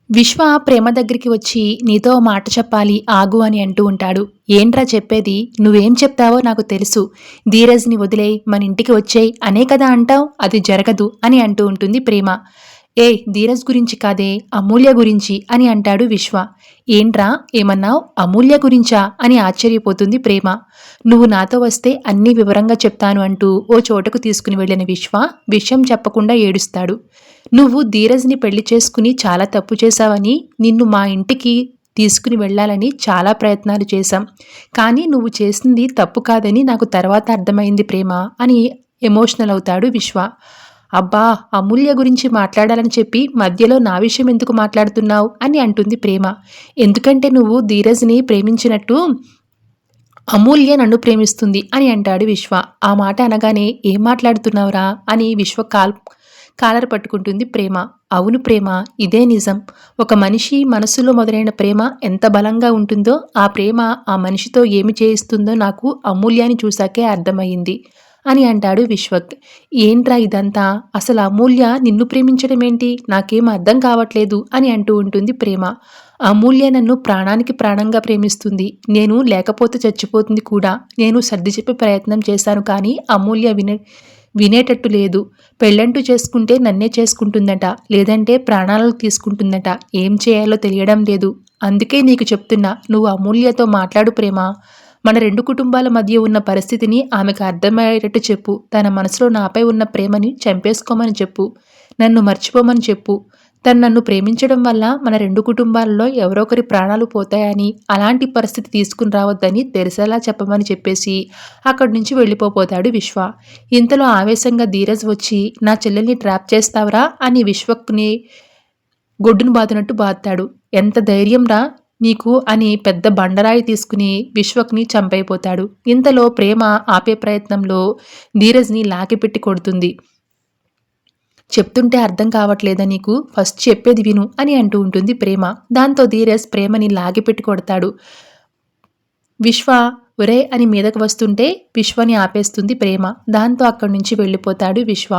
విశ్వ ప్రేమ దగ్గరికి వచ్చి నీతో ఓ మాట చెప్పాలి ఆగు అని అంటూ ఉంటాడు. ఏంట్రా చెప్పేది? నువ్వేం చెప్తావో నాకు తెలుసు. ధీరజ్‌ని వదిలేయ్, మన ఇంటికి వచ్చేయ్ అనే కదా అంటావు? అది జరగదు అని అంటూ ఉంటుంది ప్రేమ. ఏయ్! ధీరజ్ గురించి కాదే, అమూల్య గురించి అని అంటాడు విశ్వ. ఏంట్రా ఏమన్నావ్? అమూల్య గురించా? అని ఆశ్చర్యపోతుంది ప్రేమ. నువ్వు నాతో వస్తే అన్నీ వివరంగా చెప్తాను అంటూ ఓ చోటకు తీసుకుని వెళ్ళిన విశ్వ విషయం చెప్పకుండా ఏడుస్తాడు. నువ్వు ధీరజ్‌ని పెళ్లి చేసుకుని చాలా తప్పు చేశావని, నిన్ను మా ఇంటికి తీసుకుని వెళ్ళాలని చాలా ప్రయత్నాలు చేశాం. కానీ నువ్వు చేసింది తప్పు కాదని నాకు తర్వాత అర్థమైంది ప్రేమ అని ఎమోషనల్ అవుతాడు విశ్వ. అబ్బా! అమూల్య గురించి మాట్లాడాలని చెప్పి మధ్యలో నా విషయం ఎందుకు మాట్లాడుతున్నావు? అని అంటుంది ప్రేమ. ఎందుకంటే నువ్వు ధీరజ్‌ని ప్రేమించినట్టు అమూల్య నన్ను ప్రేమిస్తుంది అని అంటాడు విశ్వ. ఆ మాట అనగానే ఏం మాట్లాడుతున్నావురా? అని విశ్వ కాలర్ పట్టుకుంటుంది ప్రేమ. అవును ప్రేమ, ఇదే నిజం. ఒక మనిషి మనసులో మొదలైన ప్రేమ ఎంత బలంగా ఉంటుందో, ఆ ప్రేమ ఆ మనిషితో ఏమి చేయిస్తుందో నాకు అమూల్యని చూశాకే అర్థమయింది అని అంటాడు విశ్వక్. ఏంట్రా ఇదంతా? అసలు అమూల్య నిన్ను ప్రేమించడం ఏంటి? నాకేం అర్థం కావట్లేదు అని అంటూ ఉంటుంది ప్రేమ. అమూల్య నన్ను ప్రాణానికి ప్రాణంగా ప్రేమిస్తుంది. నేను లేకపోతే చచ్చిపోతుంది కూడా. నేను సర్ది చెప్పే ప్రయత్నం చేశాను కానీ అమూల్య వినేటట్టు లేదు. పెళ్ళంటూ చేసుకుంటే నన్నే చేసుకుంటుందట, లేదంటే ప్రాణాలు తీసుకుంటుందట. ఏం చేయాలో తెలియడం లేదు. అందుకే నీకు చెప్తున్నా, నువ్వు అమూల్యతో మాట్లాడు ప్రేమ. మన 2 కుటుంబాల మధ్య ఉన్న పరిస్థితిని ఆమెకు అర్థమయ్యేటట్టు చెప్పు. తన మనసులో నాపై ఉన్న ప్రేమని చంపేసుకోమని చెప్పు. నన్ను మర్చిపోమని చెప్పు. తను నన్ను ప్రేమించడం వల్ల మన 2 కుటుంబాలలో ఎవరో ఒకరి ప్రాణాలు పోతాయని, అలాంటి పరిస్థితి తీసుకుని రావద్దని తెలిసేలా చెప్పమని చెప్పేసి అక్కడి నుంచి వెళ్ళిపోతాడు విశ్వ. ఇంతలో ఆవేశంగా ధీరజ్ వచ్చి నా చెల్లెల్ని ట్రాప్ చేస్తావురా అని విశ్వక్‌ని గొడ్డును బాదినట్టు బాదుతాడు. ఎంత ధైర్యంరా నీకు అని పెద్ద బండరాయి తీసుకుని విశ్వక్‌ని చంపైపోతాడు. ఇంతలో ప్రేమ ఆపే ప్రయత్నంలో ధీరజ్‌ని లాగిపెట్టి కొడుతుంది. చెప్తుంటే అర్థం కావట్లేదా నీకు? ఫస్ట్ చెప్పేది విను అని అంటూ ఉంటుంది ప్రేమ. దాంతో ధీరజ్ ప్రేమని లాగిపెట్టి కొడతాడు. విశ్వ ఒరేయ్ అని మీదకు వస్తుంటే విశ్వని ఆపేస్తుంది ప్రేమ. దాంతో అక్కడి నుంచి వెళ్ళిపోతాడు విశ్వ.